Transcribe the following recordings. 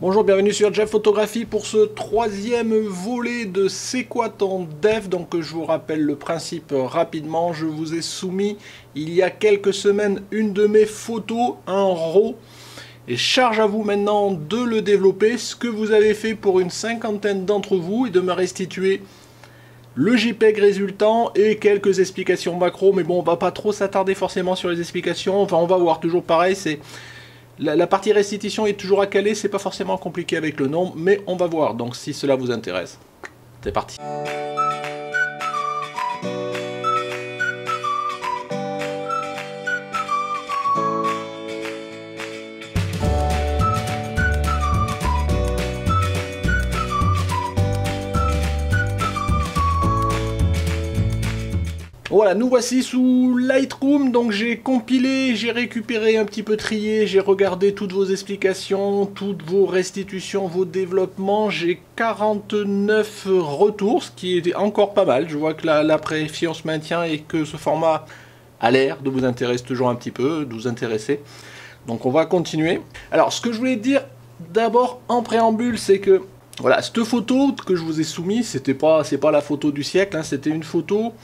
Bonjour, bienvenue sur Jeff Photographie pour ce troisième volet de C'est quoi ton dev? Donc je vous rappelle le principe rapidement, je vous ai soumis il y a quelques semaines une de mes photos, un RAW, et charge à vous maintenant de le développer, ce que vous avez fait pour une cinquantaine d'entre vous, et de me restituer le JPEG résultant et quelques explications macro, mais bon, on va pas trop s'attarder forcément sur les explications, enfin on va voir, toujours pareil, c'est... La partie restitution est toujours à caler, c'est pas forcément compliqué avec le nombre, mais on va voir, donc si cela vous intéresse, c'est parti. Voilà, nous voici sous Lightroom, donc j'ai compilé, j'ai récupéré un petit peu trié, j'ai regardé toutes vos explications, toutes vos restitutions, vos développements, j'ai 49 retours, ce qui est encore pas mal, je vois que la pression se maintient et que ce format a l'air de vous intéresser toujours un petit peu, de vous intéresser, donc on va continuer. Alors ce que je voulais dire d'abord en préambule, c'est que voilà, cette photo que je vous ai soumise, c'est pas la photo du siècle, hein, c'était une photo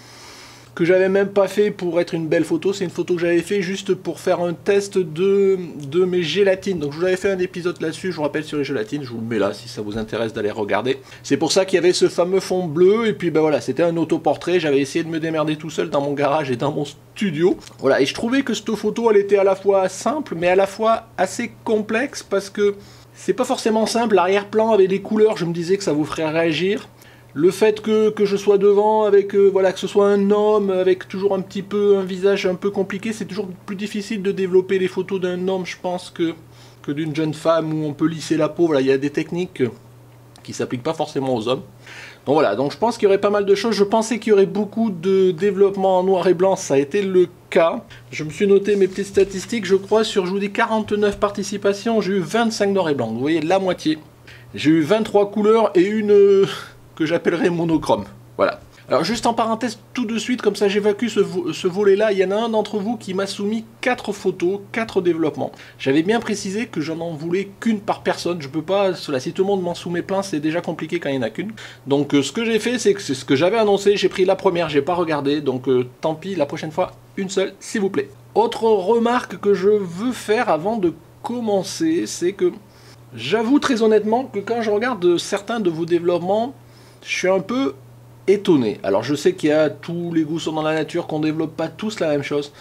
que j'avais même pas fait pour être une belle photo, c'est une photo que j'avais fait juste pour faire un test de mes gélatines. Donc je vous avais fait un épisode là-dessus, je vous rappelle sur les gélatines, je vous le mets là si ça vous intéresse d'aller regarder. C'est pour ça qu'il y avait ce fameux fond bleu, et puis ben voilà, c'était un autoportrait, j'avais essayé de me démerder tout seul dans mon garage et dans mon studio. Voilà, et je trouvais que cette photo, elle était à la fois simple, mais à la fois assez complexe, parce que c'est pas forcément simple, l'arrière-plan avec des couleurs, je me disais que ça vous ferait réagir. Le fait que je sois devant avec, voilà, que ce soit un homme avec toujours un petit peu un visage un peu compliqué, c'est toujours plus difficile de développer les photos d'un homme, je pense, que d'une jeune femme où on peut lisser la peau. Voilà, il y a des techniques qui s'appliquent pas forcément aux hommes. Donc voilà, donc je pense qu'il y aurait pas mal de choses. Je pensais qu'il y aurait beaucoup de développement en noir et blanc, ça a été le cas. Je me suis noté mes petites statistiques, je crois, sur, je vous dis, 49 participations, j'ai eu 25 noir et blanc, vous voyez, la moitié. J'ai eu 23 couleurs et une... que j'appellerais monochrome. Voilà. Alors juste en parenthèse, tout de suite, comme ça j'évacue ce volet-là, il y en a un d'entre vous qui m'a soumis 4 photos, 4 développements. J'avais bien précisé que j'en en voulais qu'une par personne, je peux pas, cela, si tout le monde m'en soumet plein, c'est déjà compliqué quand il n'y en a qu'une. Donc ce que j'ai fait, c'est que c'est ce que j'avais annoncé, j'ai pris la première, j'ai pas regardé, donc tant pis, la prochaine fois, une seule, s'il vous plaît. Autre remarque que je veux faire avant de commencer, c'est que j'avoue très honnêtement que quand je regarde certains de vos développements, je suis un peu étonné. Alors je sais qu'il y a tous les goûts sont dans la nature, qu'on développe pas tous la même chose,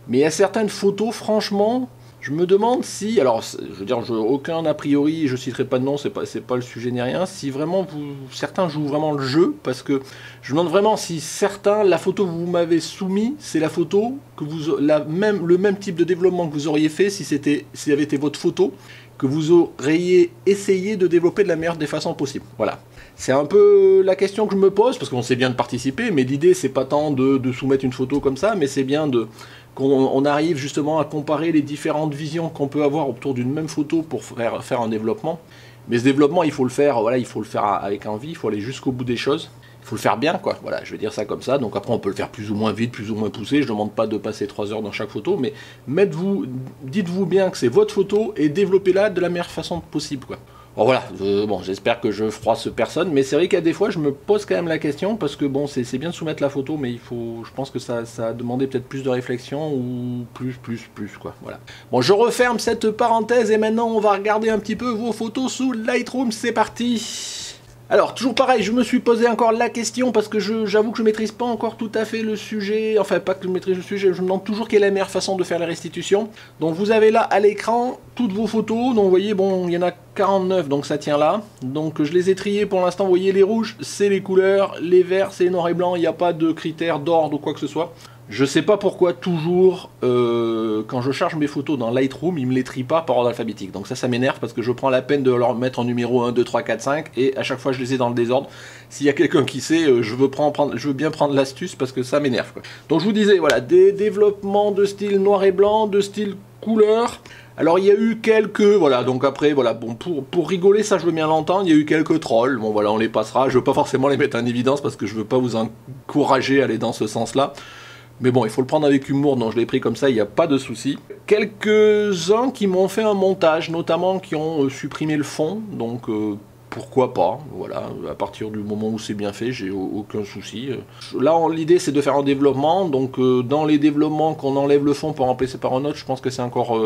mais il y a certaines photos, franchement, je me demande si, alors je veux dire, aucun a priori, je citerai pas de nom, c'est pas le sujet ni rien, si vraiment certains jouent vraiment le jeu, parce que je me demande vraiment si certains, la photo que vous m'avez soumise, c'est la photo que le même type de développement que vous auriez fait si ça avait été votre photo, que vous auriez essayé de développer de la meilleure des façons possibles. Voilà. C'est un peu la question que je me pose, parce qu'on sait bien de participer, mais l'idée c'est pas tant de soumettre une photo comme ça, mais c'est bien qu'on arrive justement à comparer les différentes visions qu'on peut avoir autour d'une même photo pour faire un développement. Mais ce développement, il faut le faire, voilà, il faut le faire avec envie, il faut aller jusqu'au bout des choses. Il faut le faire bien, quoi. Voilà, je vais dire ça comme ça. Donc après, on peut le faire plus ou moins vite, plus ou moins poussé. Je ne demande pas de passer 3 heures dans chaque photo, mais dites-vous bien que c'est votre photo et développez-la de la meilleure façon possible, quoi. Bon voilà, bon, j'espère que je froisse personne, mais c'est vrai qu'à des fois je me pose quand même la question, parce que bon, c'est bien de soumettre la photo, mais je pense que ça a demandé peut-être plus de réflexion, ou plus, quoi, voilà. Bon, je referme cette parenthèse, et maintenant on va regarder un petit peu vos photos sous Lightroom, c'est parti. Alors, toujours pareil, je me suis posé encore la question, parce que j'avoue que je maîtrise pas encore tout à fait le sujet, enfin pas que je maîtrise le sujet, je me demande toujours quelle est la meilleure façon de faire la restitution. Donc vous avez là à l'écran toutes vos photos, donc vous voyez, bon, il y en a 49, donc ça tient là. Donc je les ai triées pour l'instant, vous voyez les rouges, c'est les couleurs, les verts, c'est les noirs et blancs, il n'y a pas de critères d'ordre ou quoi que ce soit. Je sais pas pourquoi toujours, quand je charge mes photos dans Lightroom, il me les trie pas par ordre alphabétique. Donc ça m'énerve, parce que je prends la peine de leur mettre en numéro 1, 2, 3, 4, 5, et à chaque fois je les ai dans le désordre. S'il y a quelqu'un qui sait, je veux bien prendre l'astuce, parce que ça m'énerve, quoi. Donc je vous disais, voilà, des développements de style noir et blanc, de style couleur. Alors il y a eu quelques, voilà, donc après, voilà, bon, pour rigoler, ça je veux bien l'entendre, il y a eu quelques trolls, bon voilà, on les passera, je veux pas forcément les mettre en évidence, parce que je veux pas vous encourager à aller dans ce sens-là. Mais bon, il faut le prendre avec humour, donc je l'ai pris comme ça, il n'y a pas de souci. Quelques-uns qui m'ont fait un montage, notamment qui ont supprimé le fond, donc pourquoi pas, voilà, à partir du moment où c'est bien fait, j'ai aucun souci. Là, l'idée c'est de faire un développement, donc dans les développements qu'on enlève le fond pour remplacer par un autre, je pense que c'est encore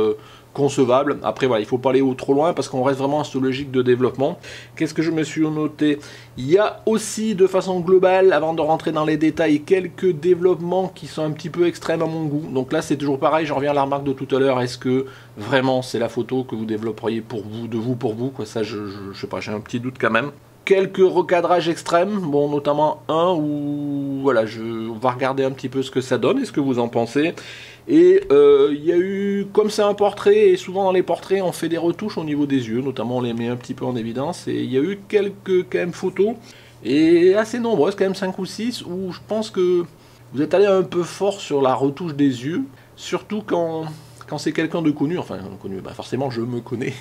concevable. Après voilà, il faut pas aller trop loin parce qu'on reste vraiment sur cette logique de développement. Qu'est-ce que je me suis noté? Il y a aussi de façon globale, avant de rentrer dans les détails, quelques développements qui sont un petit peu extrêmes à mon goût. Donc là c'est toujours pareil, je reviens à la remarque de tout à l'heure, est-ce que vraiment c'est la photo que vous développeriez pour vous, de vous pour vous, quoi. Ça je sais pas, j'ai un petit doute quand même. Quelques recadrages extrêmes, bon notamment un où voilà, on va regarder un petit peu ce que ça donne et ce que vous en pensez. Et il y a eu, comme c'est un portrait, et souvent dans les portraits on fait des retouches au niveau des yeux, notamment on les met un petit peu en évidence, et il y a eu quelques quand même photos, et assez nombreuses, quand même 5 ou 6, où je pense que vous êtes allé un peu fort sur la retouche des yeux, surtout quand c'est quelqu'un de connu, enfin connu, bah forcément je me connais,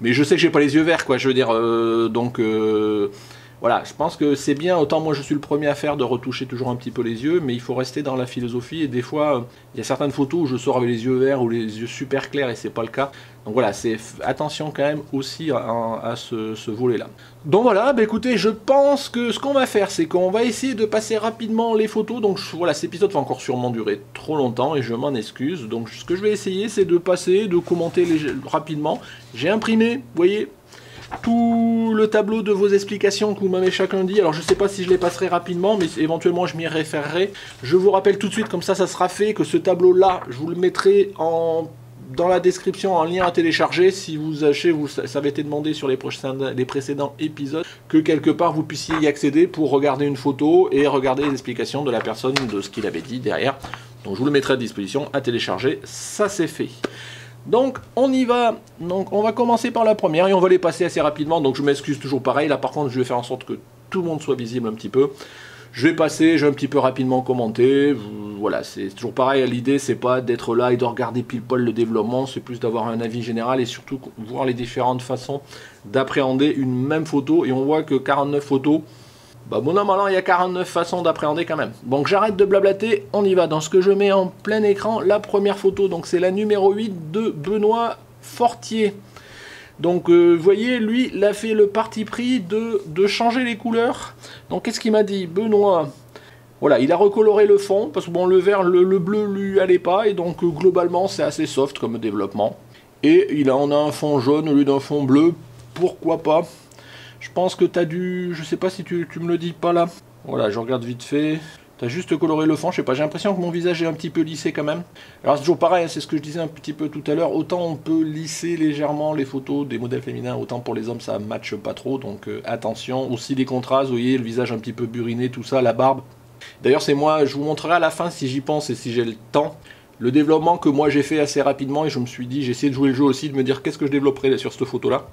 mais je sais que j'ai pas les yeux verts, quoi, je veux dire, voilà, je pense que c'est bien, autant moi je suis le premier à faire de retoucher toujours un petit peu les yeux, mais il faut rester dans la philosophie, et des fois, il y a certaines photos où je sors avec les yeux verts ou les yeux super clairs et c'est pas le cas. Donc voilà, c'est attention quand même aussi à ce volet-là. Donc voilà, bah écoutez, je pense que ce qu'on va faire, c'est qu'on va essayer de passer rapidement les photos. Donc voilà, cet épisode va encore sûrement durer trop longtemps et je m'en excuse. Donc ce que je vais essayer, c'est de passer, de commenter rapidement. J'ai imprimé, vous voyez, tout le tableau de vos explications que vous m'avez chacun dit. Alors je sais pas si je les passerai rapidement, mais éventuellement je m'y référerai. Je vous rappelle tout de suite, comme ça sera fait, que ce tableau là je vous le mettrai dans la description en lien à télécharger. Si vous achetez, ça avait été demandé sur les précédents épisodes, que quelque part vous puissiez y accéder pour regarder une photo et regarder les explications de la personne, de ce qu'il avait dit derrière. Donc je vous le mettrai à disposition à télécharger, ça c'est fait. Donc on y va, donc on va commencer par la première et on va les passer assez rapidement, donc je m'excuse toujours pareil, là par contre je vais faire en sorte que tout le monde soit visible un petit peu. Je vais passer, je vais un petit peu rapidement commenter, voilà, c'est toujours pareil, l'idée c'est pas d'être là et de regarder pile poil le développement, c'est plus d'avoir un avis général et surtout voir les différentes façons d'appréhender une même photo, et on voit que 49 photos, bah bon an mal an, il y a 49 façons d'appréhender quand même. Donc j'arrête de blablater, on y va. Dans ce que je mets en plein écran, la première photo, donc c'est la numéro 8 de Benoît Fortier. Donc vous voyez, lui, il a fait le parti pris de changer les couleurs. Donc qu'est-ce qu'il m'a dit, Benoît? Voilà, il a recoloré le fond, parce que bon, le vert, le bleu lui allait pas, et donc globalement c'est assez soft comme développement. Et on a un fond jaune au lieu d'un fond bleu, pourquoi pas? Je pense que tu as dû... Je sais pas si tu me le dis pas là. Voilà, je regarde vite fait. Tu as juste coloré le fond, je sais pas, j'ai l'impression que mon visage est un petit peu lissé quand même. Alors c'est toujours pareil, hein, c'est ce que je disais un petit peu tout à l'heure. Autant on peut lisser légèrement les photos des modèles féminins, autant pour les hommes ça matche pas trop. Donc attention, aussi des contrastes, vous voyez, le visage un petit peu buriné, tout ça, la barbe. D'ailleurs c'est moi, je vous montrerai à la fin si j'y pense et si j'ai le temps. Le développement que moi j'ai fait assez rapidement, et je me suis dit, j'ai essayé de jouer le jeu aussi, de me dire qu'est-ce que je développerai sur cette photo là.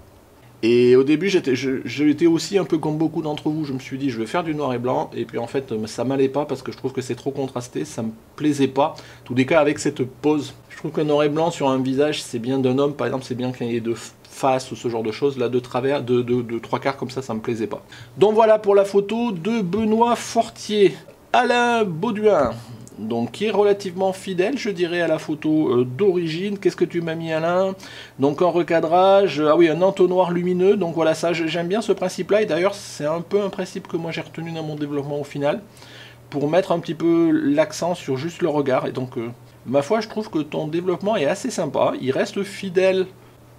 Et au début, j'étais aussi un peu comme beaucoup d'entre vous, je me suis dit je vais faire du noir et blanc, et puis en fait ça m'allait pas parce que je trouve que c'est trop contrasté, ça me plaisait pas. En tous les cas avec cette pose, je trouve que noir et blanc sur un visage c'est bien d'un homme, par exemple c'est bien qu'il y ait de face ou ce genre de choses, là de travers, de trois quarts comme ça me plaisait pas. Donc voilà pour la photo de Benoît Fortier. Alain Bauduin, donc qui est relativement fidèle, je dirais, à la photo d'origine. Qu'est-ce que tu m'as mis, Alain? Donc un recadrage, ah oui, un entonnoir lumineux, donc voilà, ça j'aime bien ce principe-là, et d'ailleurs c'est un peu un principe que moi j'ai retenu dans mon développement au final, pour mettre un petit peu l'accent sur juste le regard, et donc ma foi je trouve que ton développement est assez sympa, il reste fidèle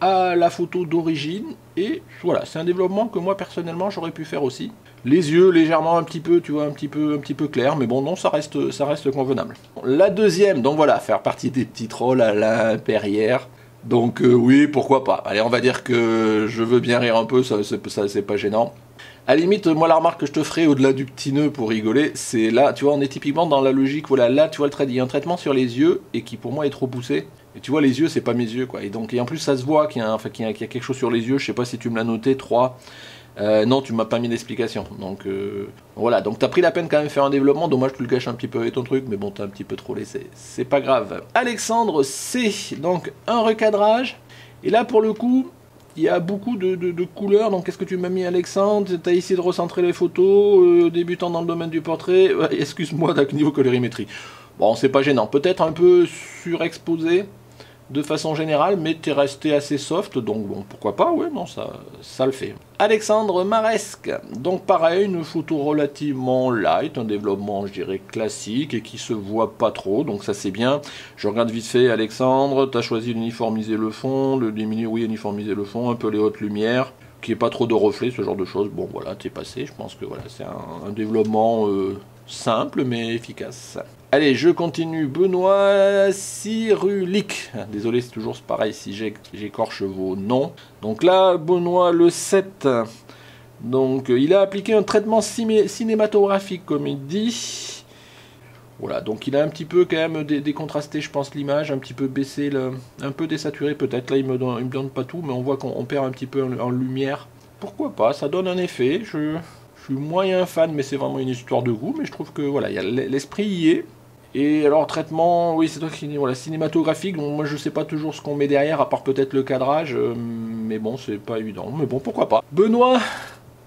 à la photo d'origine, et voilà, c'est un développement que moi personnellement j'aurais pu faire aussi. Les yeux légèrement un petit peu, tu vois, un petit peu clair, mais bon, non, ça reste convenable. La deuxième, donc voilà, faire partie des petits trolls à l'impérière. Donc oui, pourquoi pas. Allez, on va dire que je veux bien rire un peu, ça c'est pas gênant. À la limite, moi la remarque que je te ferai au-delà du petit nœud pour rigoler, c'est là, tu vois, on est typiquement dans la logique, voilà, là tu vois le trait, il y a un traitement sur les yeux, et qui pour moi est trop poussé. Et tu vois, les yeux, c'est pas mes yeux, quoi. Et donc, et en plus, ça se voit qu'il y a quelque chose sur les yeux, je sais pas si tu me l'as noté, 3. Non, tu m'as pas mis d'explication. Donc voilà, donc t'as pris la peine quand même de faire un développement, dommage que tu le caches un petit peu avec ton truc, mais bon, t'as un petit peu trop laissé, c'est pas grave. Alexandre C, donc un recadrage, et là pour le coup, il y a beaucoup de couleurs, donc qu'est-ce que tu m'as mis, Alexandre? T'as essayé de recentrer les photos, débutant dans le domaine du portrait, excuse-moi, niveau colorimétrie. Bon, c'est pas gênant. Peut-être un peu surexposé de façon générale, mais t'es resté assez soft, donc bon, pourquoi pas, ouais, non, ça le fait. Alexandre Maresque, donc pareil, une photo relativement light, un développement, je dirais, classique, et qui se voit pas trop, donc ça c'est bien. Je regarde vite fait, Alexandre, t'as choisi d'uniformiser le fond, de diminuer, oui, uniformiser le fond, un peu les hautes lumières, qu'il n'y ait pas trop de reflets, ce genre de choses, bon voilà, t'es passé, je pense que voilà, c'est un développement simple, mais efficace. Allez, je continue. Benoît Cyrulic. Désolé, c'est toujours pareil si j'écorche vos noms. Donc là, Benoît le 7. Donc, il a appliqué un traitement cinématographique, comme il dit. Voilà, donc il a un petit peu quand même décontrasté, je pense, l'image, un petit peu baissé, un peu désaturé peut-être. Là, il me donne pas tout, mais on voit qu'on perd un petit peu en lumière. Pourquoi pas, ça donne un effet. Je suis moyen fan, mais c'est vraiment une histoire de goût. Mais je trouve que voilà, l'esprit y est. Et alors, traitement, oui, c'est toi qui dis, voilà, cinématographique, donc moi je sais pas toujours ce qu'on met derrière, à part peut-être le cadrage, mais bon, c'est pas évident, mais bon, pourquoi pas. Benoît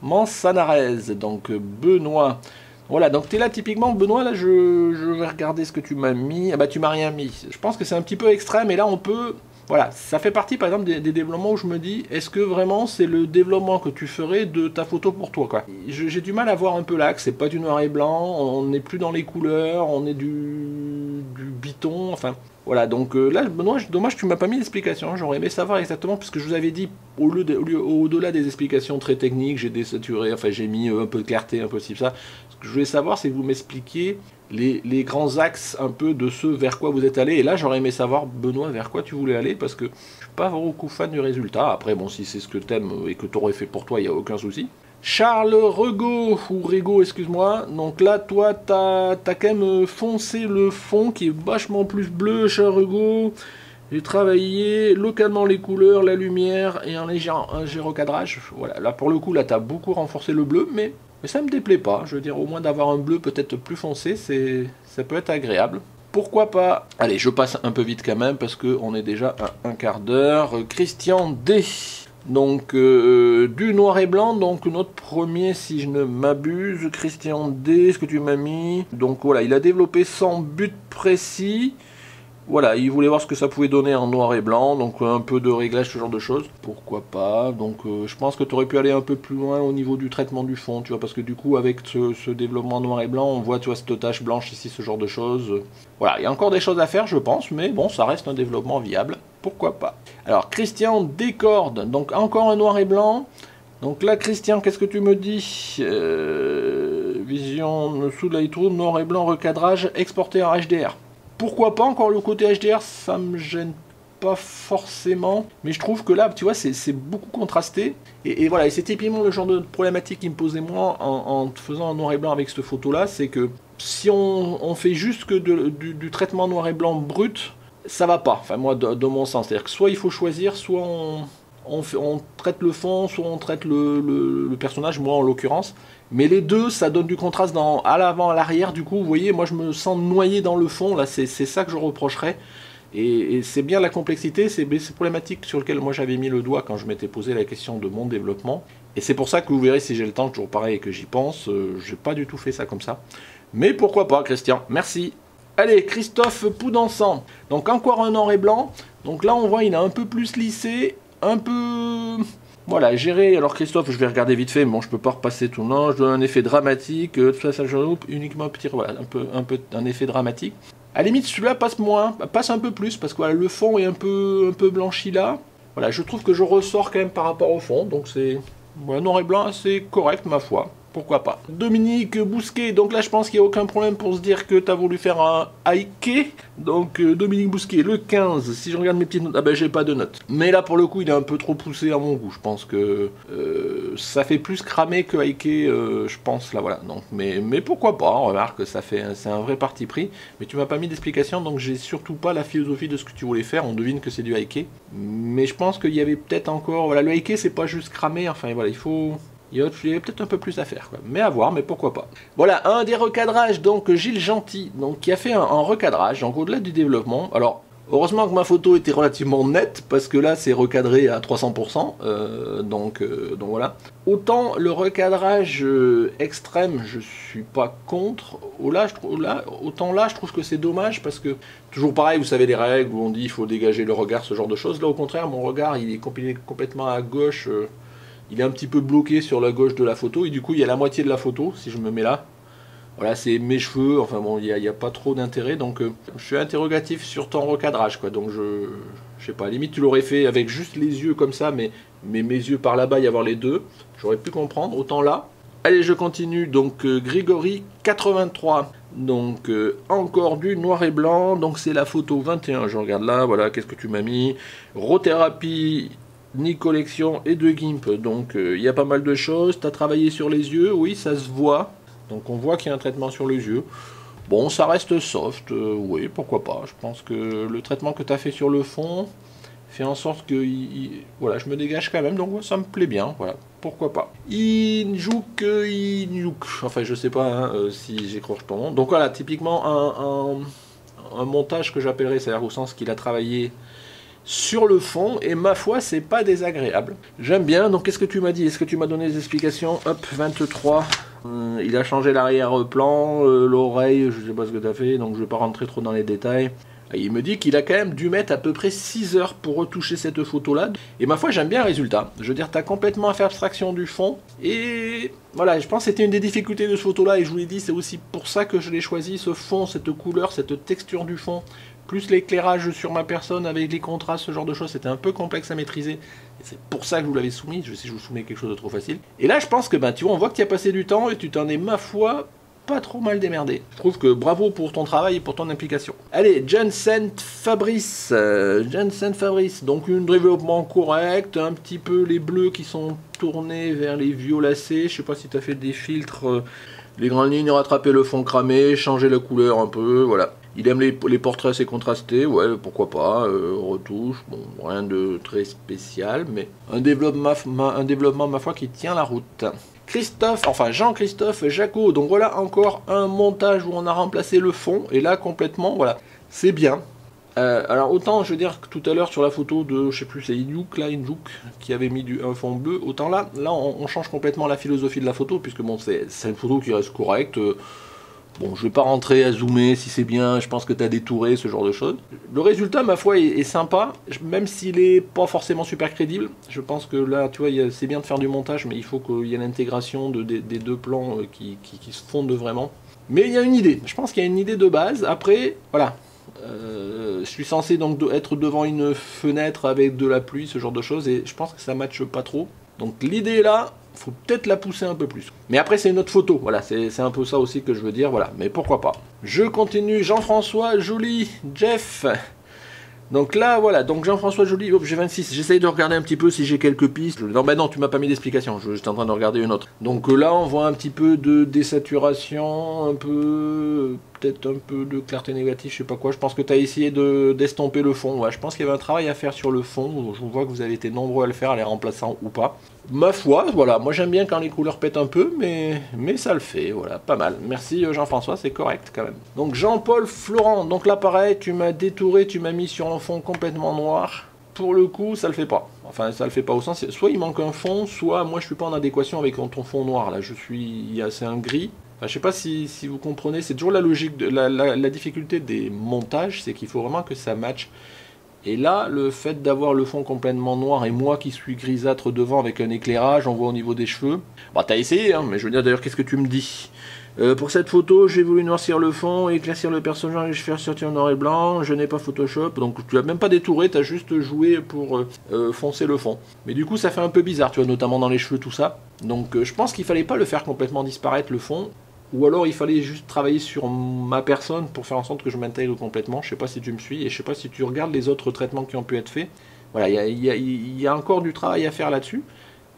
Mansanarez, donc Benoît, voilà, donc t'es là typiquement, Benoît, là je vais regarder ce que tu m'as mis, ah bah tu m'as rien mis, je pense que c'est un petit peu extrême, et là on peut... Voilà, ça fait partie par exemple des développements où je me dis, est-ce que vraiment c'est le développement que tu ferais de ta photo pour toi, quoi. J'ai du mal à voir un peu l'axe, c'est pas du noir et blanc, on n'est plus dans les couleurs, on est du biton, enfin... Voilà, donc là, Benoît, dommage que tu m'as pas mis d'explication, j'aurais aimé savoir exactement, parce que je vous avais dit, au-delà des explications très techniques, j'ai désaturé, enfin j'ai mis un peu de clarté, un peu ci, ça. Ce que je voulais savoir, c'est que vous m'expliquiez les grands axes un peu de ce vers quoi vous êtes allé. Et là, j'aurais aimé savoir, Benoît, vers quoi tu voulais aller, parce que je suis pas beaucoup fan du résultat. Après, bon, si c'est ce que t'aimes et que t'aurais fait pour toi, il n'y a aucun souci. Charles Rego, ou Rego, excuse-moi. Donc là, toi, t'as quand même foncé le fond qui est vachement plus bleu, Charles Rego. J'ai travaillé localement les couleurs, la lumière et un léger recadrage. Voilà, là pour le coup, là, t'as beaucoup renforcé le bleu, mais ça me déplaît pas. Je veux dire, au moins d'avoir un bleu peut-être plus foncé, ça peut être agréable. Pourquoi pas? Allez, je passe un peu vite quand même, parce qu'on est déjà à un quart d'heure. Christian D. Donc, du noir et blanc, donc notre premier, si je ne m'abuse, Christian D, ce que tu m'as mis. Donc voilà, il a développé sans but précis. Voilà, il voulait voir ce que ça pouvait donner en noir et blanc, donc un peu de réglage, ce genre de choses. Pourquoi pas? Donc je pense que tu aurais pu aller un peu plus loin au niveau du traitement du fond, tu vois, parce que du coup, avec ce développement noir et blanc, on voit, tu vois, cette tache blanche ici, ce genre de choses. Voilà, il y a encore des choses à faire, je pense, mais bon, ça reste un développement viable. Pourquoi pas? Alors, Christian Descordes, donc encore un noir et blanc. Donc là, Christian, qu'est-ce que tu me dis? Vision sous Lightroom, noir et blanc, recadrage, exporté en HDR. Pourquoi pas, encore le côté HDR, ça me gêne pas forcément, mais je trouve que là, tu vois, c'est beaucoup contrasté, et voilà, et c'est typiquement le genre de problématique qui me posait moi en faisant un noir et blanc avec cette photo-là, c'est que si on fait juste que du traitement noir et blanc brut, ça va pas, enfin moi, de mon sens, c'est-à-dire que soit il faut choisir, soit on traite le fond, soit on traite le personnage, moi en l'occurrence. Mais les deux, ça donne du contraste à l'avant, à l'arrière. Du coup, vous voyez, moi je me sens noyé dans le fond. Là, c'est ça que je reprocherais. Et c'est bien la complexité, c'est problématique sur lequel moi j'avais mis le doigt quand je m'étais posé la question de mon développement. Et c'est pour ça que vous verrez, si j'ai le temps, toujours pareil et que j'y pense, j'ai pas du tout fait ça comme ça. Mais pourquoi pas, Christian, merci. Allez, Christophe Poudançant. Donc encore un noir et blanc. Donc là, on voit, il a un peu plus lissé, un peu... Voilà, géré. Alors Christophe, je vais regarder vite fait, mais bon, je peux pas repasser tout le long. Je donne un effet dramatique, tout ça, uniquement un petit, voilà, un effet dramatique. À la limite, celui-là passe un peu plus, parce que voilà, le fond est un peu blanchi là. Voilà, je trouve que je ressors quand même par rapport au fond, donc c'est voilà, noir et blanc assez correct, ma foi. Pourquoi pas. Dominique Bousquet, donc là je pense qu'il n'y a aucun problème pour se dire que tu as voulu faire un Ike. Donc Dominique Bousquet, le 15, si je regarde mes petites notes, ah ben j'ai pas de notes. Mais là pour le coup il est un peu trop poussé à mon goût, je pense que ça fait plus cramer que Ike, je pense là voilà. Donc, mais pourquoi pas, on remarque que c'est un vrai parti pris. Mais tu m'as pas mis d'explication, donc j'ai surtout pas la philosophie de ce que tu voulais faire, on devine que c'est du Ike. Mais je pense qu'il y avait peut-être encore, voilà, le Ike c'est pas juste cramer, enfin voilà, il y a peut-être un peu plus à faire, quoi. Mais à voir, mais pourquoi pas. Voilà, un des recadrages, donc Gilles Gentil, donc, qui a fait un recadrage, donc au-delà du développement. Alors, Heureusement que ma photo était relativement nette, parce que là c'est recadré à 300%, donc voilà. Autant le recadrage extrême, je suis pas contre, autant là je trouve que c'est dommage, parce que, toujours pareil, vous savez les règles où on dit il faut dégager le regard, ce genre de choses. Là au contraire, mon regard il est complètement à gauche, il est un petit peu bloqué sur la gauche de la photo, et du coup il y a la moitié de la photo, si je me mets là. Voilà, c'est mes cheveux, enfin bon, il n'y a pas trop d'intérêt, donc je suis interrogatif sur ton recadrage, quoi. Donc je sais pas, à la limite tu l'aurais fait avec juste les yeux comme ça, mais mes yeux par là-bas, y avoir les deux, j'aurais pu comprendre, autant là. Allez, je continue, donc Grigory 83, donc encore du noir et blanc, donc c'est la photo 21, je regarde là, voilà, qu'est-ce que tu m'as mis, Rothérapie, ni collection et de GIMP, donc il y a pas mal de choses, tu as travaillé sur les yeux, oui, ça se voit. Donc on voit qu'il y a un traitement sur les yeux. Bon, ça reste soft, oui, pourquoi pas. Je pense que le traitement que tu as fait sur le fond fait en sorte que voilà, je me dégage quand même, donc ça me plaît bien, voilà, pourquoi pas. Injuk, enfin je sais pas hein, si j'écroche ton nom. Donc voilà, typiquement un montage que j'appellerais, c'est-à-dire au sens qu'il a travaillé sur le fond, et ma foi, c'est pas désagréable. J'aime bien, donc qu'est-ce que tu m'as dit? Est-ce que tu m'as donné des explications? Hop, 23. Il a changé l'arrière-plan, l'oreille, je sais pas ce que tu as fait, donc je vais pas rentrer trop dans les détails. Et il me dit qu'il a quand même dû mettre à peu près 6 heures pour retoucher cette photo-là. Et ma foi, j'aime bien le résultat. Je veux dire, tu as complètement fait abstraction du fond. Et voilà, je pense que c'était une des difficultés de ce photo-là. Et je vous l'ai dit, c'est aussi pour ça que je l'ai choisi, ce fond, cette couleur, cette texture du fond. Plus l'éclairage sur ma personne avec les contrastes, ce genre de choses, c'était un peu complexe à maîtriser. Et c'est pour ça que je vous l'avais soumis, si je vous soumets quelque chose de trop facile. Et là, je pense que, ben, tu vois, on voit que tu as passé du temps et tu t'en es, ma foi, pas trop mal démerdé. Je trouve que bravo pour ton travail et pour ton implication. Allez, Jensen Fabrice. Donc, un développement correct, un petit peu les bleus qui sont tournés vers les violacés. Je sais pas si tu as fait des filtres, les grandes lignes, rattraper le fond cramé, changer la couleur un peu, voilà. Il aime les portraits assez contrastés, ouais, pourquoi pas, retouche, bon, rien de très spécial, mais un développement, ma foi, qui tient la route. Jean-Christophe Jacot, donc voilà encore un montage où on a remplacé le fond, et là, complètement, voilà, c'est bien. Alors autant, je veux dire, que tout à l'heure sur la photo de, je sais plus, c'est Injuk, qui avait mis un fond bleu, autant là on change complètement la philosophie de la photo, puisque bon, c'est une photo qui reste correcte. Bon, je vais pas rentrer à zoomer si c'est bien, je pense que tu as détouré, ce genre de choses. Le résultat, ma foi, est sympa, même s'il est pas forcément super crédible. Je pense que là, tu vois, c'est bien de faire du montage, mais il faut qu'il y ait l'intégration des deux plans qui se fondent vraiment. Mais il y a une idée, je pense qu'il y a une idée de base. Après, voilà, je suis censé donc être devant une fenêtre avec de la pluie, ce genre de choses, et je pense que ça matche pas trop. Donc l'idée est là, faut peut-être la pousser un peu plus. Mais après c'est une autre photo, voilà, c'est un peu ça aussi que je veux dire, voilà, mais pourquoi pas. Je continue, Jean-François Joly, Jeff. Donc là, voilà, donc Jean-François Joly, j'ai 26, j'essaye de regarder un petit peu si j'ai quelques pistes. Non, ben non, tu m'as pas mis d'explication, j'étais en train de regarder une autre. Donc là, on voit un petit peu de désaturation, peut-être un peu de clarté négative, je sais pas quoi. Je pense que tu as essayé d'estomper le fond. Ouais, je pense qu'il y avait un travail à faire sur le fond. Je vois que vous avez été nombreux à le faire, les remplaçants ou pas. Ma foi, voilà, moi j'aime bien quand les couleurs pètent un peu, mais ça le fait, voilà, pas mal. Merci Jean-François, c'est correct quand même. Donc Jean-Paul Florent, donc là pareil, tu m'as détouré, tu m'as mis sur un fond complètement noir. Pour le coup, ça le fait pas. Enfin, ça le fait pas au sens, soit il manque un fond, soit moi je suis pas en adéquation avec ton fond noir, là, c'est un gris. Enfin, je sais pas si vous comprenez, c'est toujours la logique, la difficulté des montages, c'est qu'il faut vraiment que ça matche. Et là, le fait d'avoir le fond complètement noir et moi qui suis grisâtre devant avec un éclairage, on voit au niveau des cheveux. Bah t'as essayé, hein, mais je veux dire d'ailleurs, qu'est-ce que tu me dis? Pour cette photo, j'ai voulu noircir le fond, éclaircir le personnage et faire sortir en noir et blanc. Je n'ai pas Photoshop, donc tu n'as même pas détouré, tu as juste joué pour foncer le fond. Mais du coup, ça fait un peu bizarre, tu vois, notamment dans les cheveux, tout ça. Donc je pense qu'il fallait pas le faire complètement disparaître, le fond. Ou alors il fallait juste travailler sur ma personne pour faire en sorte que je m'intègre complètement. Je sais pas si tu me suis et je sais pas si tu regardes les autres traitements qui ont pu être faits. Voilà, il y a encore du travail à faire là-dessus.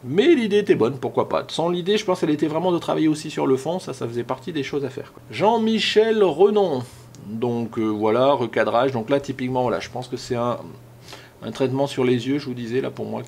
Mais l'idée était bonne, pourquoi pas. Sans l'idée, je pense qu'elle était vraiment de travailler aussi sur le fond. Ça faisait partie des choses à faire. Jean-Michel Renon. Donc voilà, recadrage. Donc là, typiquement, voilà, je pense que c'est un traitement sur les yeux, je vous disais, là, pour moi,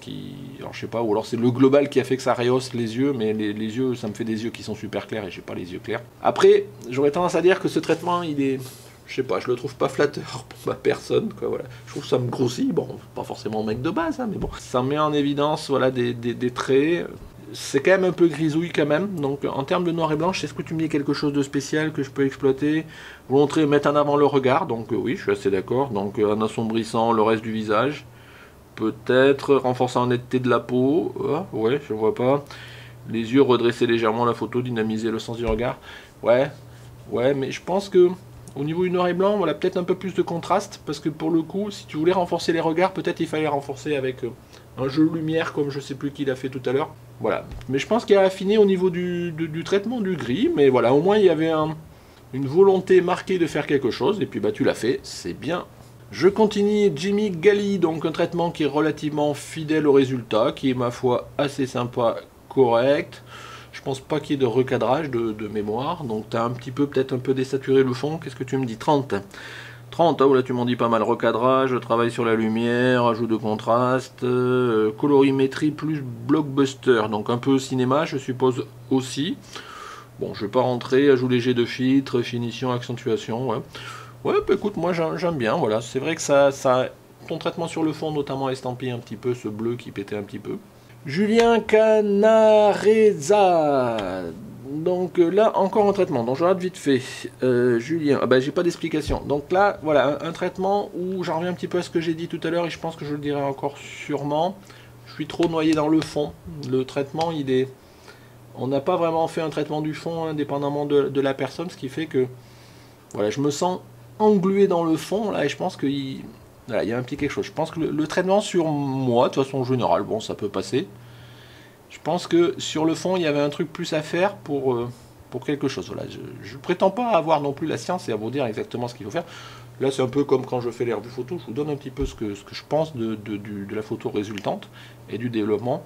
alors, je sais pas, ou alors c'est le global qui a fait que ça rehausse les yeux, mais les yeux, ça me fait des yeux qui sont super clairs et j'ai pas les yeux clairs. Après, j'aurais tendance à dire que ce traitement, je je sais pas, je le trouve pas flatteur pour ma personne, quoi, voilà. Je trouve que ça me grossit, bon, pas forcément mec de base, hein, mais bon. Ça met en évidence, voilà, des traits. C'est quand même un peu grisouille quand même, donc en termes de noir et blanc, est-ce que tu me dis quelque chose de spécial que je peux exploiter, vous montrer, mettre en avant le regard, donc oui, je suis assez d'accord, donc en assombrissant le reste du visage, peut-être renforçant la netteté de la peau, ouais, je vois pas, les yeux, redresser légèrement la photo, dynamiser le sens du regard, ouais, mais je pense que au niveau du noir et blanc, voilà, peut-être un peu plus de contraste, parce que pour le coup, si tu voulais renforcer les regards, peut-être il fallait renforcer avec un jeu de lumière, comme je sais plus qui l'a fait tout à l'heure. Voilà. Mais je pense qu'il a affiné au niveau du traitement du gris, mais voilà, au moins il y avait une volonté marquée de faire quelque chose, et puis bah tu l'as fait, c'est bien. Je continue, Jimmy Gali, donc un traitement qui est relativement fidèle au résultat, qui est ma foi assez sympa, correct. Je pense pas qu'il y ait de recadrage de mémoire, donc tu as un petit peu, peut-être un peu désaturé le fond. Qu'est-ce que tu me dis? 30. 30, oh là tu m'en dis pas mal. Recadrage, travail sur la lumière, ajout de contraste, colorimétrie plus blockbuster, donc un peu cinéma je suppose aussi. Bon, je vais pas rentrer, ajout léger de filtre, finition, accentuation, ouais. Ouais, bah écoute, moi j'aime bien, voilà. C'est vrai que ça, ton traitement sur le fond, notamment estampillé un petit peu, ce bleu qui pétait un petit peu. Julien Canareza. Donc là, encore un traitement. Donc je regarde vite fait. Julien, ah bah, j'ai pas d'explication. Donc là, voilà, un traitement où j'en reviens un petit peu à ce que j'ai dit tout à l'heure et je pense que je le dirai encore sûrement. Je suis trop noyé dans le fond. Le traitement, il est... On n'a pas vraiment fait un traitement du fond indépendamment de la personne, ce qui fait que... Voilà, je me sens englué dans le fond, là, et je pense qu'il... Voilà, il y a un petit quelque chose. Je pense que le traitement sur moi, de façon générale, bon, ça peut passer. Je pense que sur le fond, il y avait un truc plus à faire pour quelque chose. Voilà, je ne prétends pas avoir non plus la science et à vous dire exactement ce qu'il faut faire. Là, c'est un peu comme quand je fais les revues photo. Je vous donne un petit peu ce que je pense de la photo résultante et du développement.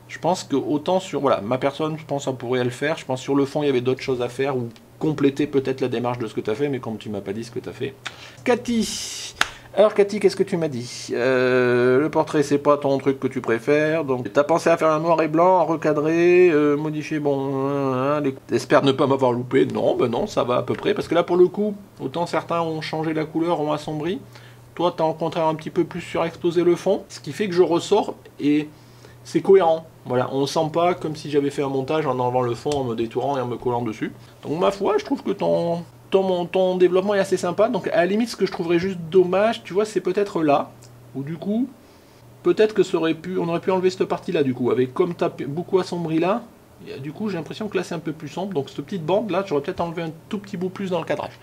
Je pense que autant sur voilà, ma personne, je pense que ça pourrait le faire. Je pense que sur le fond, il y avait d'autres choses à faire ou compléter peut-être la démarche de ce que tu as fait, mais comme tu m'as pas dit ce que tu as fait. Cathy. Alors Cathy, qu'est-ce que tu m'as dit? Le portrait, c'est pas ton truc que tu préfères, donc t'as pensé à faire un noir et blanc, recadrer, modifier, bon... J'espère ne pas m'avoir loupé. Non, ben non, ça va à peu près, parce que là, pour le coup, autant certains ont changé la couleur, ont assombri, toi, t'as au contraire un petit peu plus surexposé le fond, ce qui fait que je ressors, et c'est cohérent. Voilà, on sent pas comme si j'avais fait un montage en enlevant le fond, en me détourant et en me collant dessus. Donc ma foi, je trouve que ton développement est assez sympa, donc à la limite ce que je trouverais juste dommage, tu vois, c'est peut-être là, où du coup, peut-être que on aurait pu enlever cette partie-là du coup, avec comme tu as beaucoup assombri là, et, du coup j'ai l'impression que là c'est un peu plus sombre, donc cette petite bande là, j'aurais peut-être enlevé un tout petit bout plus dans le cadrage.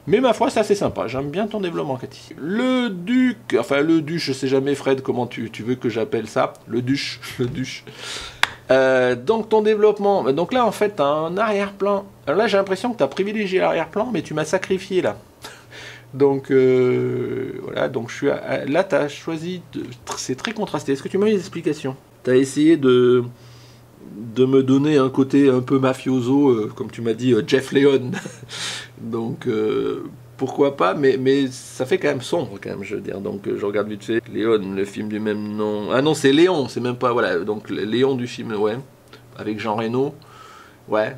Mais ma foi, c'est assez sympa, j'aime bien ton développement Cathy. Le duc, enfin le duche, je sais jamais Fred comment tu veux que j'appelle ça, le duche, le duche. Donc ton développement, donc là en fait tu as un arrière-plan. Alors là j'ai l'impression que tu as privilégié l'arrière-plan, mais tu m'as sacrifié là. Donc voilà, donc je suis là tu as choisi, c'est très contrasté. Est-ce que tu m'as eu des explications? Tu as essayé de me donner un côté un peu mafioso, comme tu m'as dit, Jeff Leon. Donc pourquoi pas, mais ça fait quand même sombre quand même, je veux dire. Donc je regarde vite fait Léon, le film du même nom. Ah non, c'est Léon, c'est même pas, voilà, donc Léon du film, ouais, avec Jean Reno, ouais,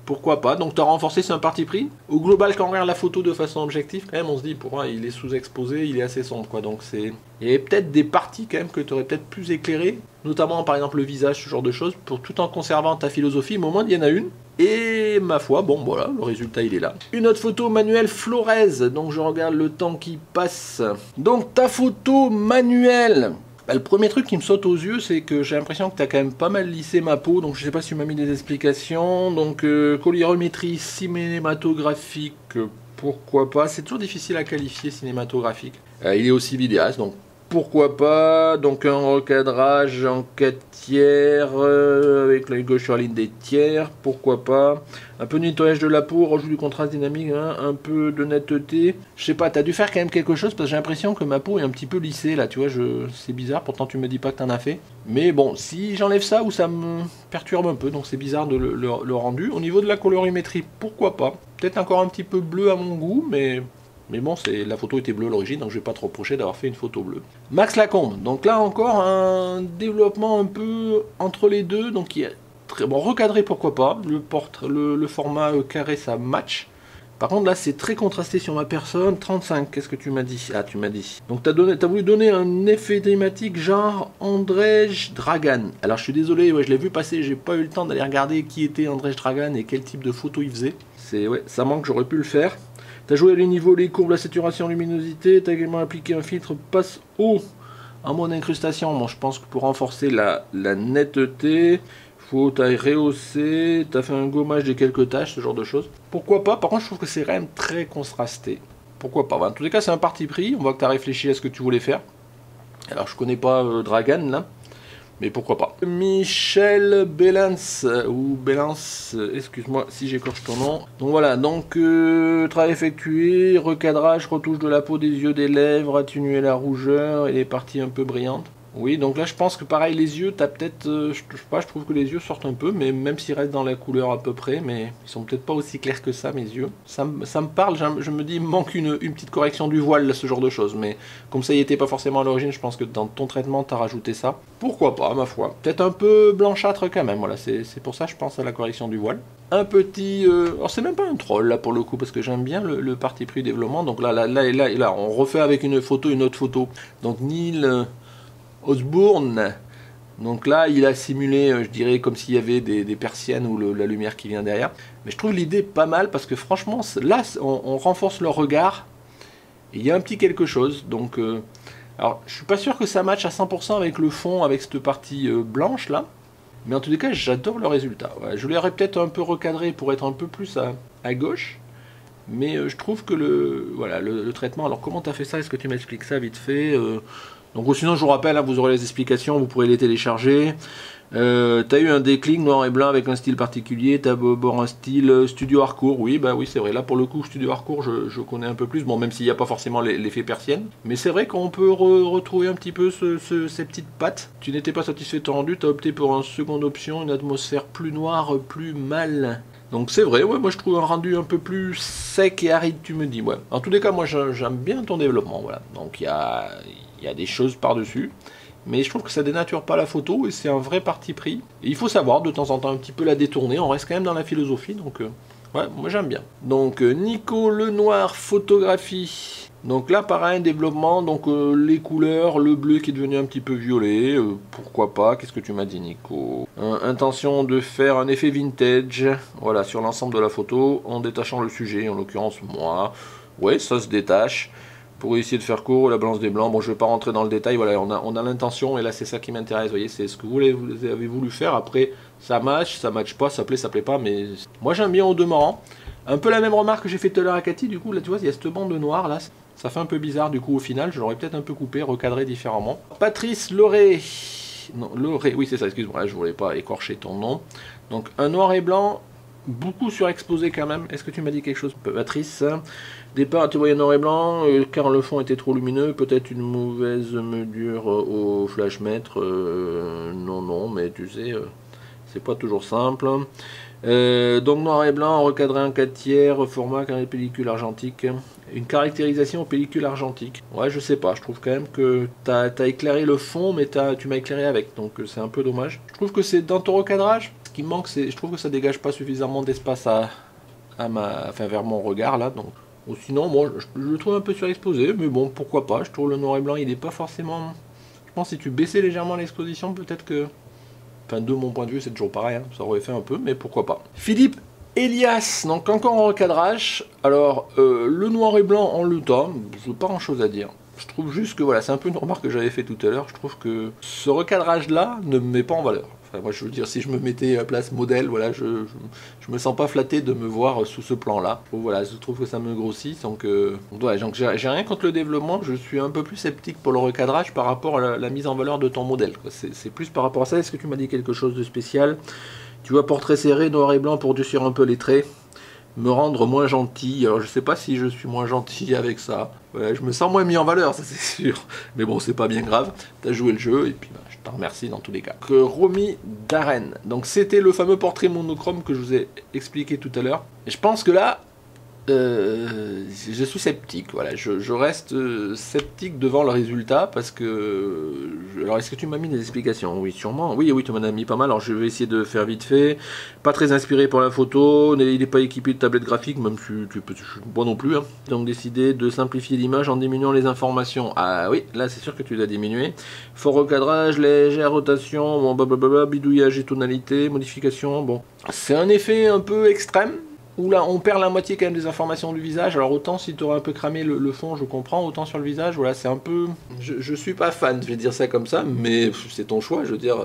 pourquoi pas. Donc tu as renforcé, c'est un parti pris. Au global, quand on regarde la photo de façon objective, quand même, on se dit, pour moi, il est sous-exposé, il est assez sombre, quoi. Donc c'est... Il y avait peut-être des parties quand même que tu aurais peut-être plus éclairées, notamment par exemple le visage, ce genre de choses, pour tout en conservant ta philosophie, mais au moins il y en a une. Et ma foi, bon voilà, le résultat il est là. Une autre photo manuelle Flores, donc je regarde le temps qui passe. Donc ta photo manuelle, bah, le premier truc qui me saute aux yeux, c'est que j'ai l'impression que tu as quand même pas mal lissé ma peau, donc je sais pas si tu m'as mis des explications. Donc colorimétrie cinématographique, pourquoi pas, c'est toujours difficile à qualifier cinématographique. Il est aussi vidéaste, donc pourquoi pas. Donc un recadrage en 4 tiers, avec l'œil gauche sur la ligne des tiers, pourquoi pas. Un peu de nettoyage de la peau, rajout du contraste dynamique, hein, un peu de netteté. Je sais pas, t'as dû faire quand même quelque chose, parce que j'ai l'impression que ma peau est un petit peu lissée là, tu vois, c'est bizarre, pourtant tu me dis pas que t'en as fait. Mais bon, si j'enlève ça, ou ça me perturbe un peu, donc c'est bizarre de le rendu. Au niveau de la colorimétrie, pourquoi pas. Peut-être encore un petit peu bleu à mon goût, mais bon, la photo était bleue à l'origine, donc je vais pas te reprocher d'avoir fait une photo bleue. Max Lacombe, donc là encore un développement un peu entre les deux, donc il est très bon, recadré pourquoi pas, le format carré ça match, Par contre là c'est très contrasté sur ma personne. 35, qu'est-ce que tu m'as dit? Ah, tu m'as dit. Donc t'as voulu donner un effet thématique genre Andrzej Dragan. Alors je suis désolé, ouais, je l'ai vu passer, j'ai pas eu le temps d'aller regarder qui était Andrzej Dragan et quel type de photo il faisait. Ouais, ça manque, j'aurais pu le faire. T'as joué les niveaux, les courbes, la saturation, luminosité. T'as également appliqué un filtre passe haut en mode incrustation. Bon, je pense que pour renforcer la netteté, t'as rehaussé, t'as fait un gommage de quelques taches, ce genre de choses. Pourquoi pas? Par contre, je trouve que c'est quand même très contrasté. Pourquoi pas? En tous les cas, c'est un parti pris. On voit que tu as réfléchi à ce que tu voulais faire. Alors, je connais pas Dragan, là. Mais pourquoi pas. Michel Bellance, ou Bellance, excuse-moi si j'écorche ton nom. Donc voilà, donc travail effectué, recadrage, retouche de la peau, des yeux, des lèvres, atténuer la rougeur et les parties un peu brillantes. Oui, donc là je pense que pareil les yeux, t'as peut-être, je sais pas, je trouve que les yeux sortent un peu, mais même s'ils restent dans la couleur à peu près, mais ils sont peut-être pas aussi clairs que ça mes yeux. Ça me parle, je me dis il me manque une petite correction du voile, ce genre de choses, mais comme ça y était pas forcément à l'origine, je pense que dans ton traitement t'as rajouté ça. Pourquoi pas, ma foi. Peut-être un peu blanchâtre quand même, voilà, c'est pour ça je pense à la correction du voile. Un petit, alors c'est même pas un troll là pour le coup, parce que j'aime bien le parti pris développement, donc là, on refait avec une autre photo, donc Neil Osborne. Donc là, il a simulé, je dirais, comme s'il y avait des persiennes ou la lumière qui vient derrière. Mais je trouve l'idée pas mal parce que franchement, là, on renforce le regard. Et il y a un petit quelque chose. Donc, alors, je suis pas sûr que ça matche à 100% avec le fond, avec cette partie blanche là. Mais en tous les cas, j'adore le résultat. Ouais, je l'aurais peut-être un peu recadré pour être un peu plus à gauche. Mais je trouve que le traitement... Alors, comment tu as fait ça? Est-ce que tu m'expliques ça vite fait? Donc sinon je vous rappelle, hein, vous aurez les explications, vous pourrez les télécharger. T'as eu un déclic noir et blanc avec un style particulier, t'as d'abord un style studio hardcore, oui bah oui c'est vrai, là pour le coup studio hardcore je connais un peu plus, bon même s'il n'y a pas forcément l'effet persienne, mais c'est vrai qu'on peut retrouver un petit peu ces petites pattes. Tu n'étais pas satisfait de ton rendu, t'as opté pour une seconde option, une atmosphère plus noire, plus mâle. Donc c'est vrai, ouais, moi je trouve un rendu un peu plus sec et aride, tu me dis, ouais. En tous les cas, moi j'aime bien ton développement, voilà. Donc il y a des choses par-dessus, mais je trouve que ça dénature pas la photo et c'est un vrai parti pris. Et il faut savoir de temps en temps un petit peu la détourner, on reste quand même dans la philosophie, donc ouais, moi j'aime bien. Donc Nico Lenoir photographie. Donc là pareil, développement, donc les couleurs, le bleu qui est devenu un petit peu violet, pourquoi pas, qu'est-ce que tu m'as dit Nico? Intention de faire un effet vintage, voilà, sur l'ensemble de la photo, en détachant le sujet, en l'occurrence moi, ouais, ça se détache. Pour essayer de faire court, la balance des blancs, bon je vais pas rentrer dans le détail, voilà, on a l'intention, et là c'est ça qui m'intéresse, vous voyez, c'est ce que vous avez voulu faire, après ça match pas, ça plaît pas, mais moi j'aime bien au demeurant. Un peu la même remarque que j'ai fait tout à l'heure à Cathy, du coup là tu vois, il y a cette bande noire là, ça fait un peu bizarre du coup au final, je l'aurais peut-être un peu coupé, recadré différemment. Patrice Loré, non Loré, oui c'est ça, excuse-moi, je voulais pas écorcher ton nom. Donc un noir et blanc, beaucoup surexposé quand même. Est-ce que tu m'as dit quelque chose, Patrice? Départ à te voyer noir et blanc, car le fond était trop lumineux, peut-être une mauvaise mesure au flashmètre, non, mais tu sais, c'est pas toujours simple. Donc noir et blanc, recadré en 4/3, format pellicule argentique. Une caractérisation en pellicule argentique. Ouais, je sais pas, je trouve quand même que t'as éclairé le fond, mais tu m'as éclairé avec, donc c'est un peu dommage. Je trouve que c'est dans ton recadrage, ce qui me manque, c'est, je trouve que ça dégage pas suffisamment d'espace vers mon regard là, donc. Ou sinon, bon, je le trouve un peu surexposé, mais bon, pourquoi pas, je trouve le noir et blanc, il est pas forcément... Je pense que si tu baissais légèrement l'exposition, peut-être que... Enfin, de mon point de vue, c'est toujours pareil, hein, ça aurait fait un peu, mais pourquoi pas. Philippe Elias, donc encore en recadrage. Alors, le noir et blanc en le temps, je n'ai pas grand chose à dire. Je trouve juste que, voilà, c'est un peu une remarque que j'avais fait tout à l'heure, je trouve que ce recadrage-là ne me met pas en valeur. Enfin, moi, je veux dire, si je me mettais à place modèle, voilà, je me sens pas flatté de me voir sous ce plan-là. Voilà, je trouve que ça me grossit, donc j'ai rien contre le développement, je suis un peu plus sceptique pour le recadrage par rapport à la mise en valeur de ton modèle. C'est plus par rapport à ça. Est-ce que tu m'as dit quelque chose de spécial? Tu vois, portrait serré, noir et blanc pour durcir un peu les traits, me rendre moins gentil. Alors je sais pas si je suis moins gentil avec ça. Ouais, je me sens moins mis en valeur, ça c'est sûr. Mais bon, c'est pas bien grave. T'as joué le jeu et puis bah, je t'en remercie dans tous les cas. Romy Darren. Donc c'était le fameux portrait monochrome que je vous ai expliqué tout à l'heure. Et je pense que là, Je suis sceptique, voilà, je reste sceptique devant le résultat parce que... Alors, est-ce que tu m'as mis des explications? Oui, sûrement. Oui, oui, tu m'en as mis pas mal. Alors, je vais essayer de faire vite fait. Pas très inspiré pour la photo. Il n'est pas équipé de tablette graphique, même si tu peux... Moi non plus. Hein. Donc, décider de simplifier l'image en diminuant les informations. Ah oui, là, c'est sûr que tu l'as diminué. Fort recadrage, légère rotation, bon, blablabla, bidouillage et tonalité, modification. Bon, c'est un effet un peu extrême. Où là on perd la moitié quand même des informations du visage, alors autant si tu aurais un peu cramé le fond je comprends, autant sur le visage, voilà c'est un peu... Je suis pas fan, je vais dire ça comme ça, mais c'est ton choix, je veux dire...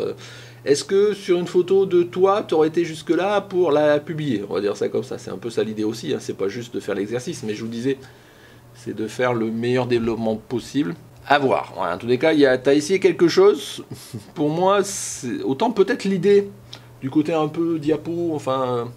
Est-ce que sur une photo de toi, tu aurais été jusque là pour la publier? On va dire ça comme ça, c'est un peu ça l'idée aussi, hein. C'est pas juste de faire l'exercice, mais je vous disais, c'est de faire le meilleur développement possible. À voir, voilà, en tous les cas, t'as essayé quelque chose, pour moi, autant peut-être l'idée du côté un peu diapo, enfin...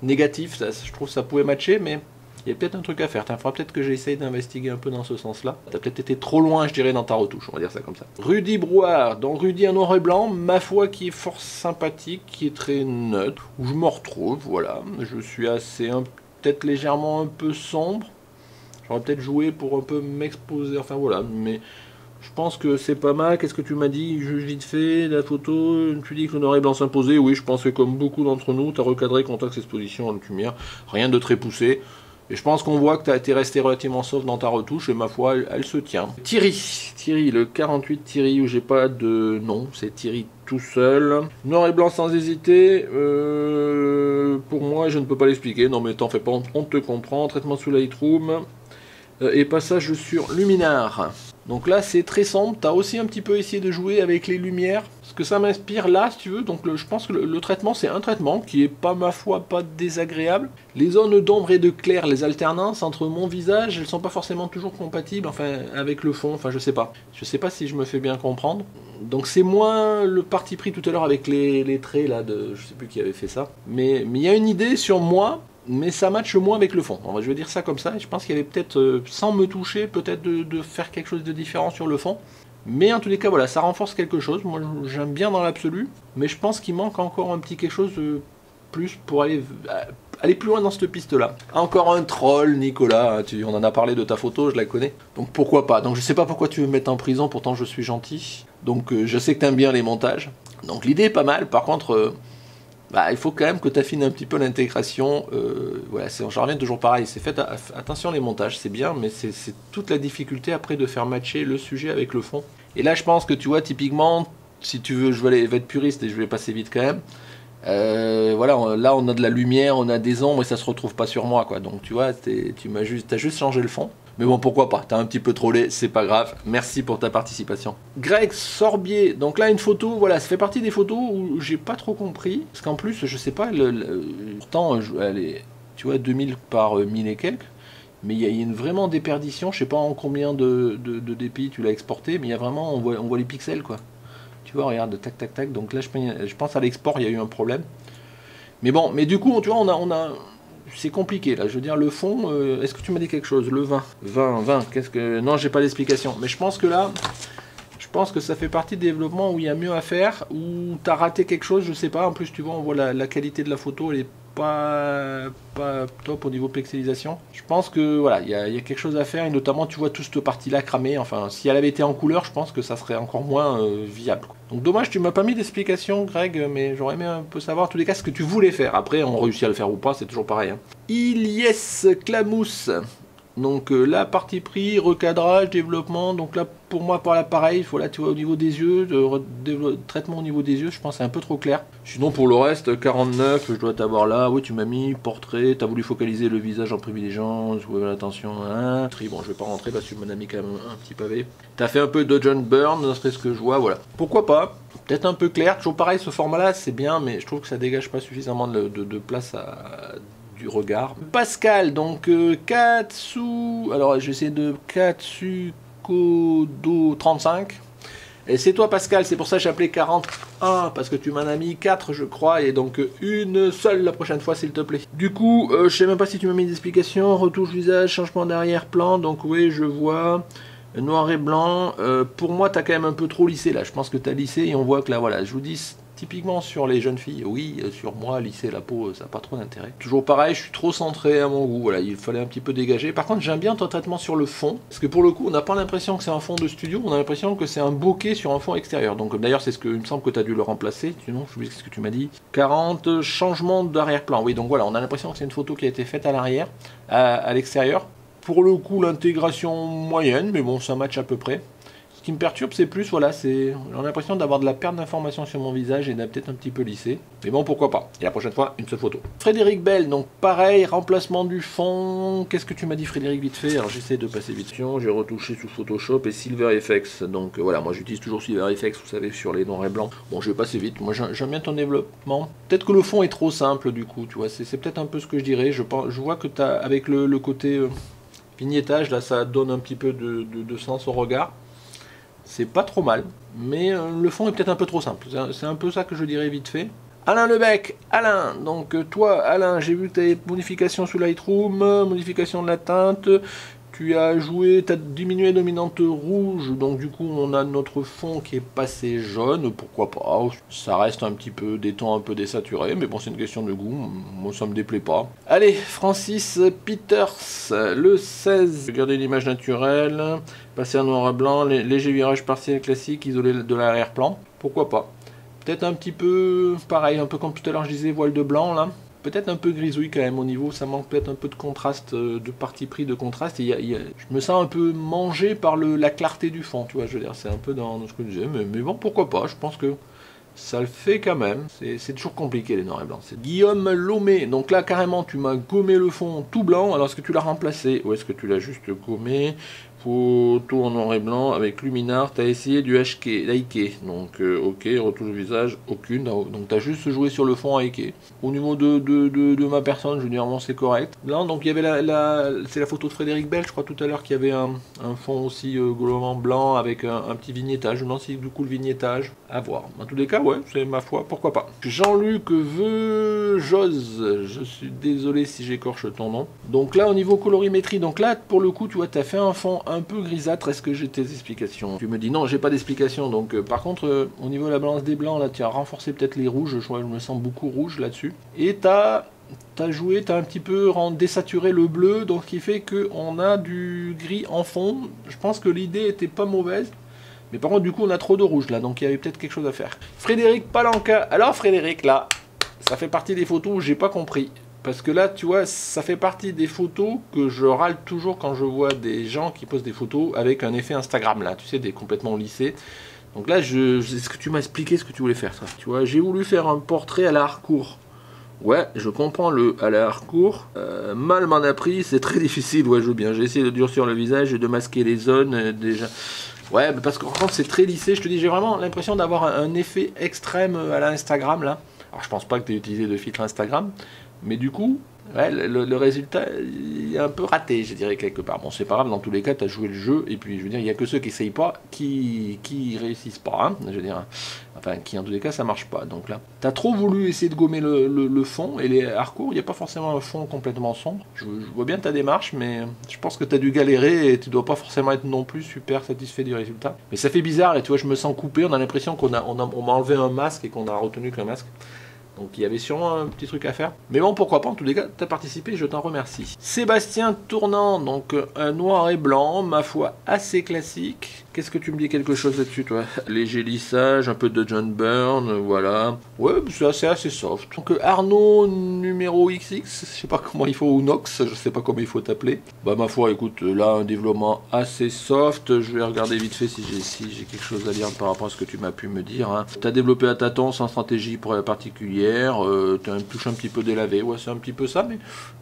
négatif, ça, je trouve que ça pouvait matcher, mais il y a peut-être un truc à faire. Il faudra peut-être que j'essaye d'investiguer un peu dans ce sens-là. T'as peut-être été trop loin, je dirais, dans ta retouche, on va dire ça comme ça. Rudy Brouard, dans Rudy en noir et blanc, ma foi qui est fort sympathique, qui est très neutre, où je me retrouve, voilà. Je suis assez, peut-être légèrement un peu sombre. J'aurais peut-être joué pour un peu m'exposer, enfin voilà, mais... Je pense que c'est pas mal. Qu'est-ce que tu m'as dit? Juge vite fait, la photo, tu dis que le noir et blanc s'imposait. Oui, je pense que comme beaucoup d'entre nous, tu as recadré contexte exposition en lumière. Rien de très poussé. Et je pense qu'on voit que tu as été resté relativement soft dans ta retouche. Et ma foi, elle se tient. Thierry, le 48 Thierry, où j'ai pas de nom. C'est Thierry tout seul. Noir et blanc sans hésiter. Pour moi, je ne peux pas l'expliquer. Non mais t'en fais pas, on te comprend. Traitement sous Lightroom. Et passage sur Luminar. Donc là c'est très sombre, tu as aussi un petit peu essayé de jouer avec les lumières, ce que ça m'inspire là si tu veux, donc je pense que le traitement c'est un traitement qui est pas ma foi pas désagréable. Les zones d'ombre et de clair, les alternances entre mon visage, elles sont pas forcément toujours compatibles, enfin avec le fond, enfin je sais pas si je me fais bien comprendre. Donc c'est moins le parti pris tout à l'heure avec les traits là, je sais plus qui avait fait ça, mais il y a une idée sur moi, mais ça matche moins avec le fond. Je vais dire ça comme ça. Je pense qu'il y avait peut-être, sans me toucher, peut-être de faire quelque chose de différent sur le fond. Mais en tous les cas, voilà, ça renforce quelque chose. Moi, j'aime bien dans l'absolu. Mais je pense qu'il manque encore un petit quelque chose de plus pour aller plus loin dans cette piste-là. Encore un troll, Nicolas. On en a parlé de ta photo, je la connais. Donc pourquoi pas. Donc je sais pas pourquoi tu veux me mettre en prison, pourtant je suis gentil. Donc je sais que t'aimes bien les montages. Donc l'idée est pas mal. Par contre... il faut quand même que tu affines un petit peu l'intégration. Voilà, j'en reviens toujours pareil. C'est fait attention les montages, c'est bien, mais c'est toute la difficulté après de faire matcher le sujet avec le fond. Et là, je pense que tu vois, typiquement, si tu veux, je vais être puriste et je vais passer vite quand même. Voilà, là on a de la lumière, on a des ombres et ça se retrouve pas sur moi, quoi. Donc tu vois, t'as juste changé le fond. Mais bon, pourquoi pas, t'as un petit peu trollé, c'est pas grave. Merci pour ta participation. Greg Sorbier, donc là une photo, voilà, ça fait partie des photos où j'ai pas trop compris. Parce qu'en plus, je sais pas, pourtant, elle est, tu vois, 2000 par 1000 et quelques. Mais il y a une vraiment déperdition, je sais pas en combien de dpi tu l'as exporté, mais il y a vraiment, on voit les pixels, quoi. Tu vois, regarde, tac, tac, tac. Donc là, je pense à l'export, il y a eu un problème. Mais bon, mais du coup, tu vois, on a c'est compliqué, là. Je veux dire, le fond, est-ce que tu m'as dit quelque chose? Le 20, qu'est-ce que... Non, j'ai pas d'explication. Mais je pense que là, je pense que ça fait partie des développements où il y a mieux à faire, où tu as raté quelque chose, je sais pas. En plus, tu vois, on voit la qualité de la photo, elle est pas top au niveau pixelisation. Je pense que voilà, il y a quelque chose à faire, et notamment tu vois toute cette partie là cramée. Enfin, si elle avait été en couleur, je pense que ça serait encore moins viable. Donc dommage, tu m'as pas mis d'explication, Greg, mais j'aurais aimé un peu savoir en tous les cas ce que tu voulais faire. Après, on réussit à le faire ou pas, c'est toujours pareil. Hein. Ilyes Clamousse. Donc là, parti pris, recadrage, développement. Donc là, pour moi, par l'appareil, voilà, tu vois, au niveau des yeux, traitement au niveau des yeux, je pense que c'est un peu trop clair. Sinon, pour le reste, 49, je dois t'avoir là. Oui, tu m'as mis portrait, tu as voulu focaliser le visage en privilégiant, l'attention, hein. Bon, je vais pas rentrer parce que tu m'en as mis quand même un petit pavé. Tu as fait un peu dodge and burn, c'est ce que je vois, voilà. Pourquoi pas? Peut-être un peu clair, toujours pareil, ce format-là, c'est bien, mais je trouve que ça dégage pas suffisamment de place du regard. Pascal, donc Katsu, alors j'essaie de Katsukodo 35. Et c'est toi Pascal, c'est pour ça que j'ai appelé 41, parce que tu m'en as mis 4 je crois, et donc une seule la prochaine fois s'il te plaît. Du coup, je sais même pas si tu m'as mis des explications, retouche visage, changement d'arrière-plan, donc oui je vois, noir et blanc. Pour moi t'as quand même un peu trop lissé là, je pense que t'as lissé et on voit que là voilà, je vous dis, Typiquement sur les jeunes filles, oui, sur moi, lycée, la peau, ça n'a pas trop d'intérêt. Toujours pareil, je suis trop centré à mon goût, voilà, il fallait un petit peu dégager. Par contre, j'aime bien ton traitement sur le fond, parce que pour le coup, on n'a pas l'impression que c'est un fond de studio, on a l'impression que c'est un bokeh sur un fond extérieur. Donc d'ailleurs, c'est ce que il me semble que tu as dû le remplacer, sinon, je oublie ce que tu m'as dit. 40 changements d'arrière-plan, oui, donc voilà, on a l'impression que c'est une photo qui a été faite à l'arrière, à l'extérieur. Pour le coup, l'intégration moyenne, mais bon, ça match à peu près. Ce qui me perturbe, c'est plus, voilà, j'ai l'impression d'avoir de la perte d'informations sur mon visage et d'être peut-être un petit peu lissé. Mais bon, pourquoi pas. Et la prochaine fois, une seule photo. Frédéric Bell, donc pareil, remplacement du fond. Qu'est-ce que tu m'as dit, Frédéric, vite fait? Alors j'essaie de passer vite. J'ai retouché sous Photoshop et SilverFX. Donc voilà, moi j'utilise toujours SilverFX, vous savez, sur les noirs et blancs. Bon, je vais passer vite. Moi j'aime bien ton développement. Peut-être que le fond est trop simple du coup, tu vois. C'est peut-être un peu ce que je dirais. Je vois que tu as, avec le côté vignettage, là, ça donne un petit peu de sens au regard. C'est pas trop mal, mais le fond est peut-être un peu trop simple. C'est un peu ça que je dirais vite fait. Alain Lebec, Alain, donc toi Alain, j'ai vu que tu avais modification sous Lightroom, modification de la teinte, tu as joué, tu as diminué dominante rouge, donc du coup on a notre fond qui est passé jaune, pourquoi pas, ça reste un petit peu des tons un peu désaturés, mais bon c'est une question de goût, moi ça me déplaît pas. Allez, Francis Peters, le 16, regardez l'image naturelle, passer en noir et blanc, léger virage partiel classique, isolé de l'arrière-plan, pourquoi pas. Peut-être un petit peu, pareil, un peu comme tout à l'heure je disais, voile de blanc là. Peut-être un peu grisouille quand même au niveau, ça manque peut-être un peu de contraste, de parti pris de contraste. Je me sens un peu mangé par la clarté du fond, tu vois, je veux dire, c'est un peu dans ce que je disais, mais bon, pourquoi pas, je pense que ça le fait quand même. C'est toujours compliqué les noirs et blancs. C'est Guillaume Lomé, donc là carrément tu m'as gommé le fond tout blanc, alors est-ce que tu l'as remplacé ou est-ce que tu l'as juste gommé? Photo en noir et blanc avec Luminar, tu as essayé du Heike, donc ok, retouche visage, aucune, donc tu as juste joué sur le fond Heike. Au niveau de ma personne, je veux dire, bon, c'est correct. Là, donc il y avait c'est la photo de Frédéric Bell, je crois tout à l'heure qu'il y avait un fond aussi globalement blanc avec un petit vignettage, je me demande si du coup le vignettage, à voir. En tous les cas, ouais, c'est ma foi, pourquoi pas. Jean-Luc Jose, je suis désolé si j'écorche ton nom. Donc là, au niveau colorimétrie, donc là, pour le coup, tu vois, tu as fait un fond un peu grisâtre. Est-ce que j'ai tes explications? Tu me dis non, j'ai pas d'explication. Donc par contre, au niveau de la balance des blancs, là, tu as renforcé peut-être les rouges. Je me sens beaucoup rouge là-dessus. Et t'as un petit peu désaturé le bleu, donc ce qui fait qu'on a du gris en fond. Je pense que l'idée était pas mauvaise. Mais par contre, du coup, on a trop de rouge là, donc il y avait peut-être quelque chose à faire. Frédéric Palanca. Alors Frédéric, là, ça fait partie des photos où j'ai pas compris. Parce que là, tu vois, ça fait partie des photos que je râle toujours quand je vois des gens qui postent des photos avec un effet Instagram, là, tu sais, des complètement lissés. Donc là, est-ce que tu m'as expliqué ce que tu voulais faire, ça? Tu vois, j'ai voulu faire un portrait à la Harcourt. Ouais, je comprends à la Harcourt. Mal m'en a pris, c'est très difficile, ouais, je veux bien. J'ai essayé de durcir le visage et de masquer les zones, déjà. Ouais, parce qu'en fait, c'est très lissé, je te dis, j'ai vraiment l'impression d'avoir un effet extrême à la Instagram, là. Alors, je pense pas que tu aies utilisé de filtre Instagram. Mais du coup, ouais, le résultat est un peu raté, je dirais, quelque part. Bon, c'est pas grave, dans tous les cas, tu as joué le jeu, et puis, je veux dire, il n'y a que ceux qui essayent pas qui réussissent pas, hein, je veux dire. Enfin, qui, en tous les cas, ça marche pas. Donc là, tu as trop voulu essayer de gommer le fond, et les Harcourt, il n'y a pas forcément un fond complètement sombre. Je vois bien ta démarche, mais je pense que tu as dû galérer, et tu dois pas forcément être non plus super satisfait du résultat. Mais ça fait bizarre, et tu vois, je me sens coupé, on a l'impression qu'on m'a enlevé un masque, et qu'on a retenu qu'un masque. Donc il y avait sûrement un petit truc à faire. Mais bon, pourquoi pas, en tous les cas, tu as participé, je t'en remercie. Sébastien Tournant, donc un noir et blanc, ma foi, assez classique. Qu'est-ce que tu me dis quelque chose là-dessus, toi? Léger lissage, un peu de John Byrne, voilà. Ouais, c'est assez soft. Donc Arnaud numéro XX, je sais pas comment il faut, ou Nox, je sais pas comment il faut t'appeler. Bah ma foi, écoute, là un développement assez soft. Je vais regarder vite fait si j'ai quelque chose à dire par rapport à ce que tu m'as pu me dire. Hein. Tu as développé à tâtons sans stratégie particulière, tu as une touche un petit peu délavée, ouais c'est un petit peu ça,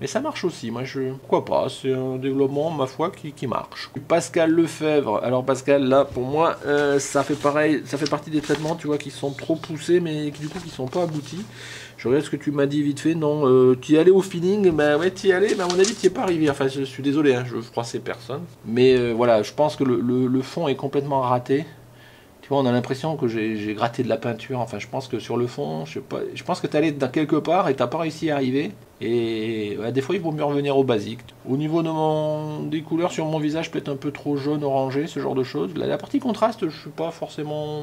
mais ça marche aussi. Moi pourquoi pas, c'est un développement, ma foi, qui marche. Pascal Lefebvre, alors Pascal, là pour moi ça fait pareil, ça fait partie des traitements, tu vois, qui sont trop poussés mais qui du coup qui sont pas aboutis. Je regarde ce que tu m'as dit vite fait, non, tu y allais au feeling, bah ouais tu y allais, mais à mon avis tu y es pas arrivé, enfin je suis désolé, hein, je froissais personne. Mais voilà, je pense que le fond est complètement raté. Tu vois, on a l'impression que j'ai gratté de la peinture. Enfin, je pense que sur le fond, je sais pas, je pense que tu allé dans quelque part et t'as pas réussi à arriver. Et ouais, des fois, il vaut mieux revenir au basique. Au niveau des couleurs sur mon visage, peut-être un peu trop jaune, orangé, ce genre de choses. La partie contraste, je suis pas forcément...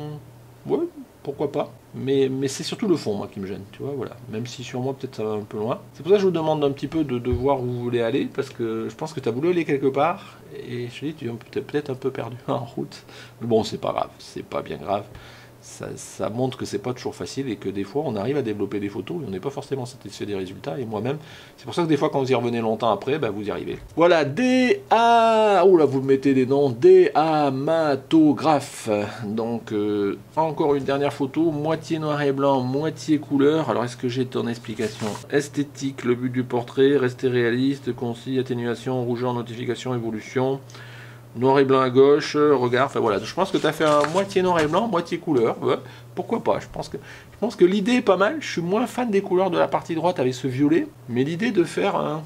Ouais, pourquoi pas. Mais c'est surtout le fond, moi, qui me gêne, tu vois, voilà. Même si sur moi, peut-être ça va un peu loin. C'est pour ça que je vous demande un petit peu de voir où vous voulez aller, parce que je pense que tu as voulu aller quelque part, et je te dis, tu es peut-être un peu perdu en route. Mais bon, c'est pas grave, c'est pas bien grave. Ça montre que c'est pas toujours facile et que des fois on arrive à développer des photos et on n'est pas forcément satisfait des résultats. Et moi-même, c'est pour ça que des fois quand vous y revenez longtemps après, bah, vous y arrivez. Voilà, oh là, vous mettez des noms, déamatographe. Donc encore une dernière photo, moitié noir et blanc, moitié couleur. Alors est-ce que j'ai ton explication? Esthétique, le but du portrait, rester réaliste, concis, atténuation, rougeur, notification, évolution. Noir et blanc à gauche, regard, enfin voilà, je pense que tu as fait un moitié noir et blanc, moitié couleur, ouais, pourquoi pas, je pense que l'idée est pas mal, je suis moins fan des couleurs de la partie droite avec ce violet, mais l'idée de faire un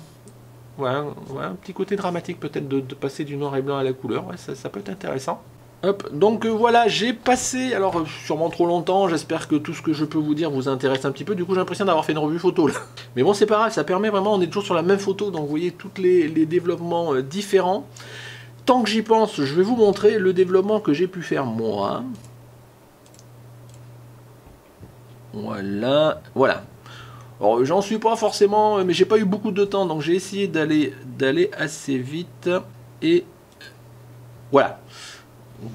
petit côté dramatique peut-être, de passer du noir et blanc à la couleur, ouais, ça peut être intéressant. Hop, donc voilà, j'ai passé, alors sûrement trop longtemps, j'espère que tout ce que je peux vous dire vous intéresse un petit peu, du coup j'ai l'impression d'avoir fait une revue photo là. Mais bon c'est pas grave, ça permet vraiment, on est toujours sur la même photo, donc vous voyez tous les développements différents. Tant que j'y pense, je vais vous montrer le développement que j'ai pu faire moi. Voilà, voilà. Alors j'en suis pas forcément, mais j'ai pas eu beaucoup de temps, donc j'ai essayé d'aller assez vite. Et voilà.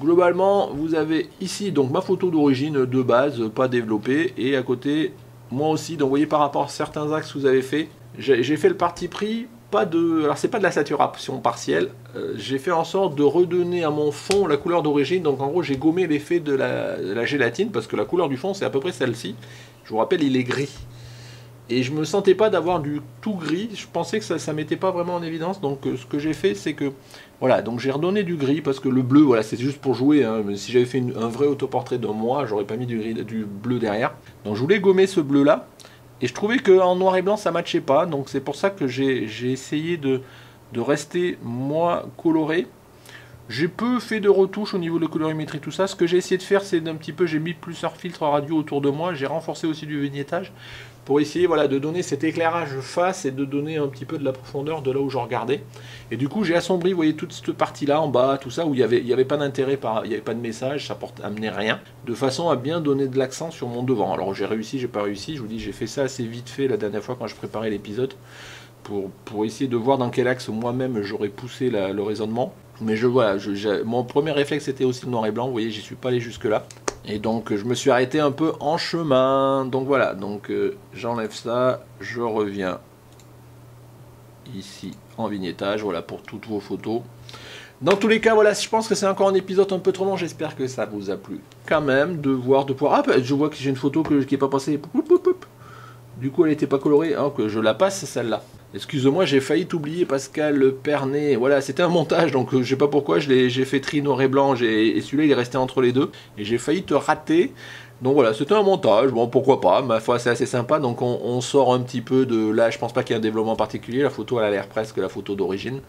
Globalement, vous avez ici donc ma photo d'origine de base, pas développée, et à côté, moi aussi. Donc vous voyez par rapport à certains axes que vous avez fait, j'ai fait le parti pris. Alors c'est pas de la saturation partielle, j'ai fait en sorte de redonner à mon fond la couleur d'origine, donc en gros j'ai gommé l'effet de la gélatine, parce que la couleur du fond c'est à peu près celle-ci, je vous rappelle il est gris, et je me sentais pas d'avoir du tout gris, je pensais que ça mettait pas vraiment en évidence, donc ce que j'ai fait c'est que, voilà, donc j'ai redonné du gris, parce que le bleu, voilà, c'est juste pour jouer, hein, mais si j'avais fait un vrai autoportrait de moi, j'aurais pas mis du bleu derrière, donc je voulais gommer ce bleu là. Et je trouvais qu'en noir et blanc, ça ne matchait pas. Donc c'est pour ça que j'ai essayé de rester, moi, coloré. J'ai peu fait de retouches au niveau de colorimétrie, tout ça. Ce que j'ai essayé de faire, c'est d'un petit peu, j'ai mis plusieurs filtres radio autour de moi. J'ai renforcé aussi du vignettage pour essayer, voilà, de donner cet éclairage face et de donner un petit peu de la profondeur de là où je regardais. Et du coup, j'ai assombri, vous voyez, toute cette partie-là, en bas, tout ça, où il y avait pas d'intérêt, il n'y avait pas de message, ça amenait rien, de façon à bien donner de l'accent sur mon devant. Alors j'ai réussi, j'ai pas réussi, je vous dis, j'ai fait ça assez vite fait la dernière fois quand je préparais l'épisode, pour essayer de voir dans quel axe moi-même j'aurais poussé le raisonnement. Mais voilà, mon premier réflexe c'était aussi le noir et blanc, vous voyez, j'y suis pas allé jusque-là. Et donc je me suis arrêté un peu en chemin. Donc voilà, donc j'enlève ça, je reviens ici en vignettage, voilà pour toutes vos photos. Dans tous les cas, voilà, je pense que c'est encore un épisode un peu trop long, j'espère que ça vous a plu. Quand même, de pouvoir... Ah, je vois que j'ai une photo qui n'est pas passée. Du coup, elle n'était pas colorée, hein, que je la passe, celle-là. Excuse-moi, j'ai failli t'oublier, Pascal Pernet. Voilà, c'était un montage, donc je sais pas pourquoi, j'ai fait tri noir et blanc, et celui-là, il est resté entre les deux. Et j'ai failli te rater. Donc voilà, c'était un montage, bon, pourquoi pas, ma foi, c'est assez sympa. Donc on sort un petit peu de... Là, je pense pas qu'il y ait un développement particulier, la photo, elle a l'air presque la photo d'origine.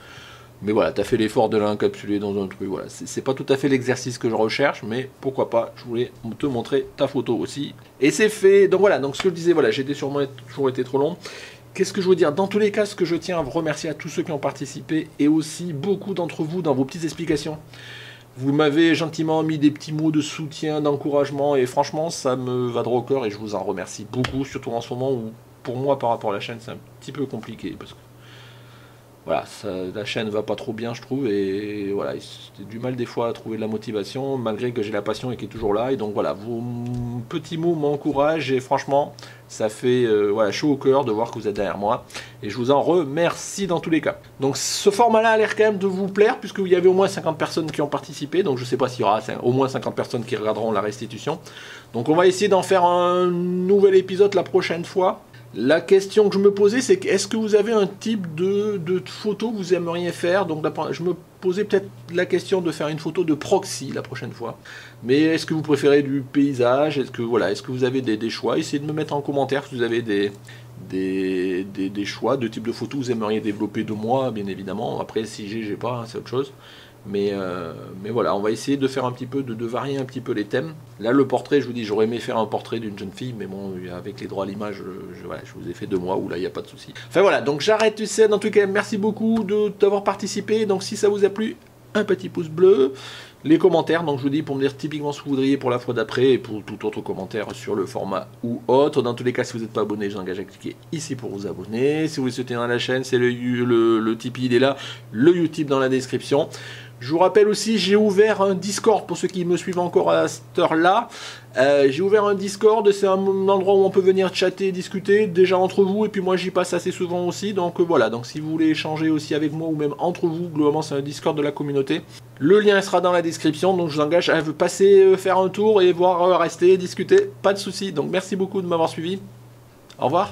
Mais voilà, tu as fait l'effort de l'encapsuler dans un truc, voilà. C'est pas tout à fait l'exercice que je recherche, mais pourquoi pas, je voulais te montrer ta photo aussi. Et c'est fait, donc voilà, donc ce que je disais, voilà, j'étais sûrement toujours été trop long. Qu'est-ce que je veux dire? Dans tous les cas, ce que je tiens à vous remercier à tous ceux qui ont participé, et aussi beaucoup d'entre vous dans vos petites explications. Vous m'avez gentiment mis des petits mots de soutien, d'encouragement, et franchement, ça me va droit au cœur, et je vous en remercie beaucoup, surtout en ce moment où, pour moi, par rapport à la chaîne, c'est un petit peu compliqué, parce que voilà, la chaîne va pas trop bien je trouve, et voilà, j'ai du mal des fois à trouver de la motivation, malgré que j'ai la passion et qui est toujours là, et donc voilà, vos petits mots m'encouragent, et franchement, ça fait voilà, chaud au cœur de voir que vous êtes derrière moi, et je vous en remercie dans tous les cas. Donc ce format-là a l'air quand même de vous plaire, puisqu'il y avait au moins 50 personnes qui ont participé, donc je sais pas s'il y aura au moins 50 personnes qui regarderont la restitution. Donc on va essayer d'en faire un nouvel épisode la prochaine fois. La question que je me posais, c'est est-ce que vous avez un type de photo que vous aimeriez faire? Donc je me posais peut-être la question de faire une photo de proxy la prochaine fois. Mais est-ce que vous préférez du paysage? Est-ce que voilà, est-ce que vous avez des choix? Essayez de me mettre en commentaire si vous avez des choix de type de photo que vous aimeriez développer de moi, bien évidemment. Après, si j'ai pas, hein, c'est autre chose. Mais voilà, on va essayer de faire un petit peu, de varier un petit peu les thèmes. Là, le portrait, je vous dis, j'aurais aimé faire un portrait d'une jeune fille, mais bon, avec les droits à l'image, voilà, je vous ai fait 2 mois, où là, il n'y a pas de souci. Enfin voilà, donc j'arrête, tu sais, en tout cas, merci beaucoup d'avoir participé. Donc si ça vous a plu, un petit pouce bleu. Les commentaires, donc je vous dis pour me dire typiquement ce que vous voudriez pour la fois d'après et pour tout autre commentaire sur le format ou autre. Dans tous les cas, si vous n'êtes pas abonné, je vous engage à cliquer ici pour vous abonner. Si vous voulez soutenir la chaîne, c'est le Tipeee, il est là, le Utip dans la description. Je vous rappelle aussi, j'ai ouvert un Discord pour ceux qui me suivent encore à cette heure-là. J'ai ouvert un Discord, c'est un endroit où on peut venir chatter, discuter, déjà entre vous, et puis moi j'y passe assez souvent aussi, donc voilà, donc si vous voulez échanger aussi avec moi ou même entre vous, globalement c'est un Discord de la communauté. Le lien sera dans la description, donc je vous engage à passer faire un tour et voir rester, discuter, pas de soucis. Donc merci beaucoup de m'avoir suivi, au revoir.